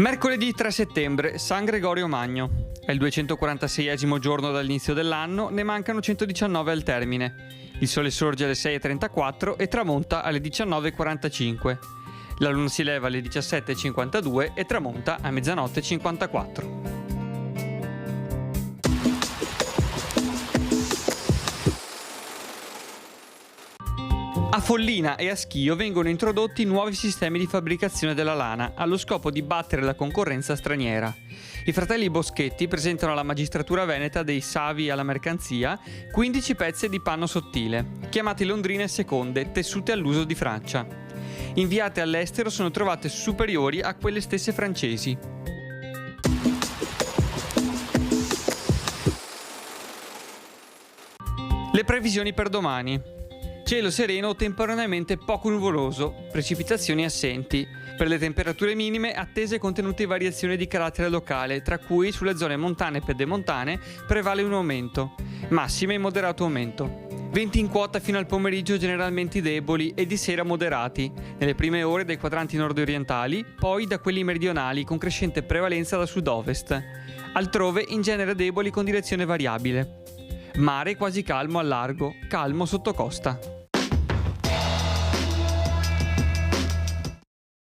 Mercoledì 3 settembre, San Gregorio Magno. È il 246esimo giorno dall'inizio dell'anno, ne mancano 119 al termine. Il sole sorge alle 6:34 e tramonta alle 19:45. La luna si leva alle 17:52 e tramonta a mezzanotte 54. A Follina e a Schio vengono introdotti nuovi sistemi di fabbricazione della lana allo scopo di battere la concorrenza straniera. I fratelli Boschetti presentano alla magistratura veneta dei savi alla mercanzia 15 pezze di panno sottile, chiamate londrine seconde, tessute all'uso di Francia. Inviate all'estero sono trovate superiori a quelle stesse francesi. Le previsioni per domani. Cielo sereno o temporaneamente poco nuvoloso, precipitazioni assenti. Per le temperature minime attese contenute variazioni di carattere locale, tra cui sulle zone montane e pedemontane prevale un aumento, massime in moderato aumento. Venti in quota fino al pomeriggio generalmente deboli e di sera moderati, nelle prime ore dai quadranti nord-orientali, poi da quelli meridionali con crescente prevalenza da sud-ovest. Altrove in genere deboli con direzione variabile. Mare quasi calmo al largo, calmo sotto costa.